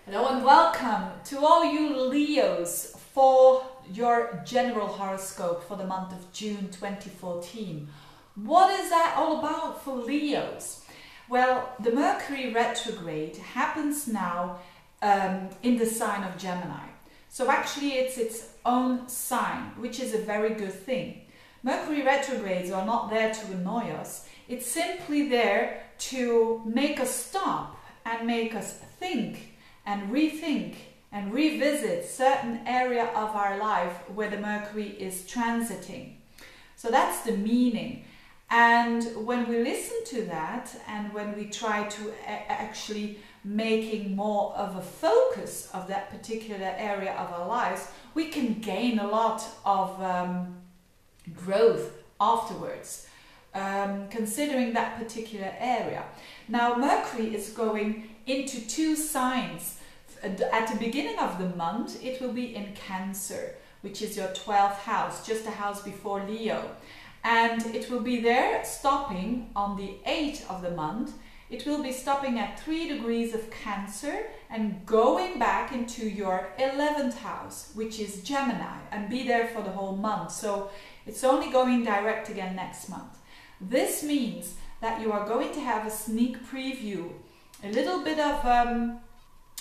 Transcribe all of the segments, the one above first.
Hello and welcome to all you Leos for your general horoscope for the month of June 2014. What is that all about for Leos? Well, the Mercury retrograde happens now in the sign of Gemini. So actually it's its own sign, which is a very good thing. Mercury retrogrades are not there to annoy us. It's simply there to make us stop and make us think and rethink and revisit certain area of our life where the Mercury is transiting. So that's the meaning. And when we listen to that and when we try to actually making more of a focus of that particular area of our lives, we can gain a lot of growth afterwards, considering that particular area. Now Mercury is going into two signs. At the beginning of the month it will be in Cancer, which is your 12th house, just a house before Leo, and it will be there stopping on the 8th of the month. It will be stopping at 3 degrees of Cancer and going back into your 11th house, which is Gemini, and be there for the whole month. So it's only going direct again next month. This means that you are going to have a sneak preview, a little bit of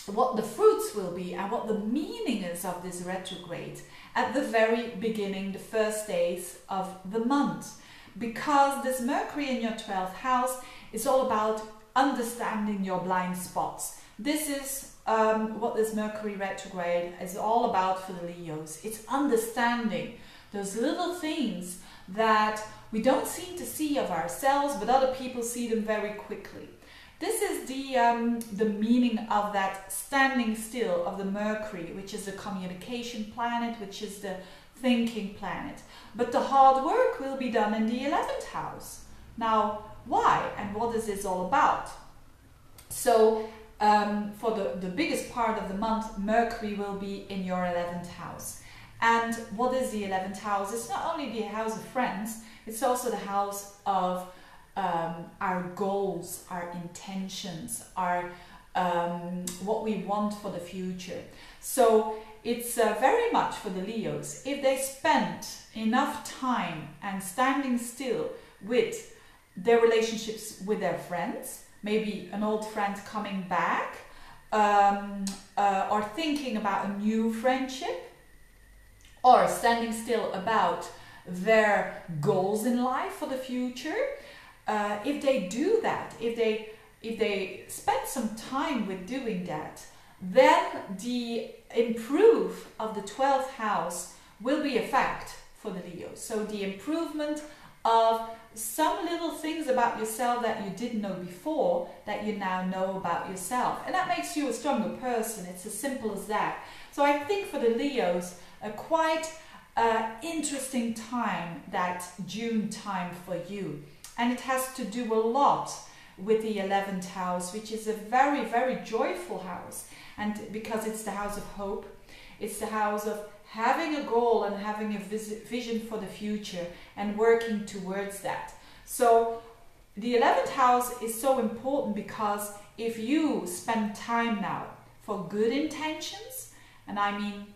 what the fruits will be and what the meaning is of this retrograde at the very beginning, the first days of the month. Because this Mercury in your 12th house is all about understanding your blind spots. This is what this Mercury retrograde is all about for the Leos. It's understanding those little things that we don't seem to see of ourselves, but other people see them very quickly. This is the meaning of that standing still of the Mercury, which is the communication planet, which is the thinking planet. But the hard work will be done in the 11th house. Now, why and what is this all about? So, for the biggest part of the month, Mercury will be in your 11th house. And what is the 11th house? It's not only the house of friends, it's also the house of our goals, our intentions, our what we want for the future. So it's very much for the Leos. If they spend enough time and standing still with their relationships with their friends, maybe an old friend coming back, or thinking about a new friendship, or standing still about their goals in life for the future, if they do that, if they spend some time with doing that, then the improve of the 12th house will be a fact for the Leos. So the improvement of some little things about yourself that you didn't know before that you now know about yourself, and that makes you a stronger person. It's as simple as that. So I think for the Leos, a quite interesting time, that June time for you. And it has to do a lot with the 11th house, which is a very, very joyful house. And because it's the house of hope, it's the house of having a goal and having a vision for the future and working towards that. So the 11th house is so important because if you spend time now for good intentions, and I mean,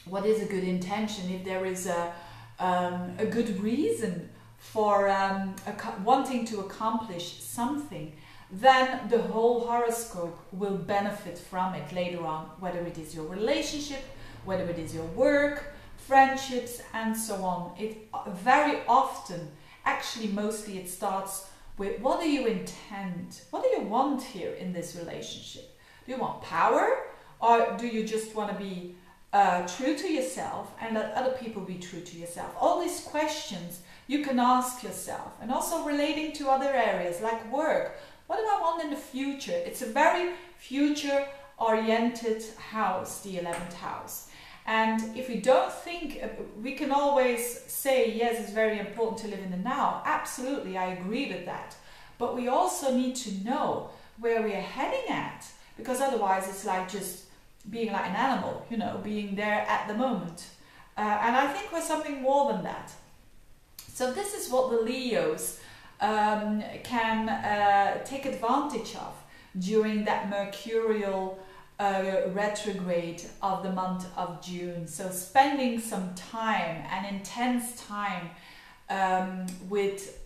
what is a good intention? If there is a good reason for wanting to accomplish something, then the whole horoscope will benefit from it later on, whether it is your relationship, whether it is your work, friendships, and so on. It very often, actually mostly, it starts with what do you intend? What do you want here in this relationship? Do you want power, or do you just want to be true to yourself and let other people be true to yourself? All these questions you can ask yourself, and also relating to other areas like work. What do I want in the future? It's a very future oriented house, the 11th house. And if we don't think, we can always say, yes, it's very important to live in the now. Absolutely, I agree with that. But we also need to know where we are heading at, because otherwise it's like just being like an animal, you know, being there at the moment. And I think we're something more than that. So this is what the Leos can take advantage of during that mercurial retrograde of the month of June. So spending some time, an intense time, with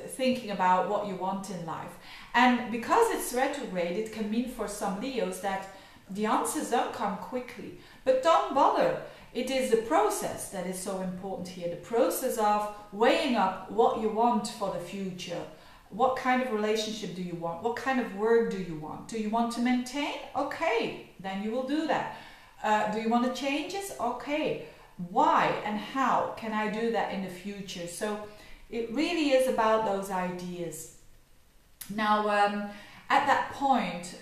thinking about what you want in life. And because it's retrograde, it can mean for some Leos that the answers don't come quickly. But don't bother. It is the process that is so important here. The process of weighing up what you want for the future. What kind of relationship do you want? What kind of work do you want? Do you want to maintain? Okay, then you will do that. Do you want to change it? Okay. Why and how can I do that in the future? So it really is about those ideas. Now, at that point,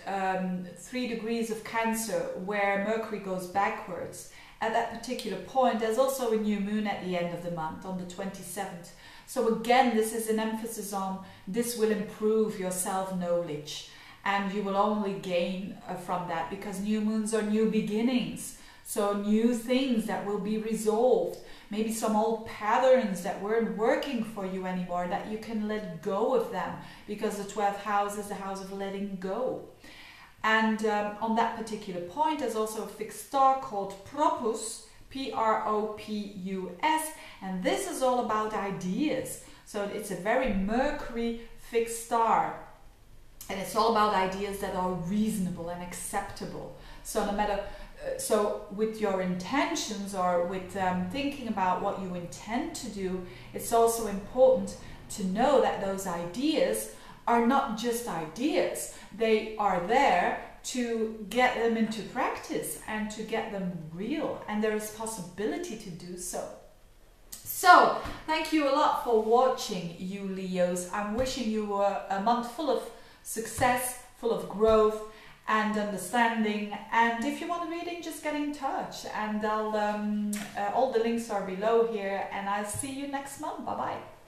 3 degrees of Cancer, where Mercury goes backwards, at that particular point, there's also a new moon at the end of the month, on the 27th. So again, this is an emphasis on this will improve your self-knowledge, and you will only gain from that, because new moons are new beginnings. So new things that will be resolved, maybe some old patterns that weren't working for you anymore, that you can let go of them, because the 12th house is the house of letting go. And on that particular point, there's also a fixed star called Propus, P-R-O-P-U-S, and this is all about ideas. So it's a very Mercury fixed star, and it's all about ideas that are reasonable and acceptable. So no matter so with your intentions, or with thinking about what you intend to do, it's also important to know that those ideas are not just ideas. They are there to get them into practice and to get them real, and there is possibility to do so. So thank you a lot for watching, you Leos. I'm wishing you a month full of success, full of growth and understanding. And if you want a reading, just get in touch, and I'll all the links are below here, and I'll see you next month. Bye bye.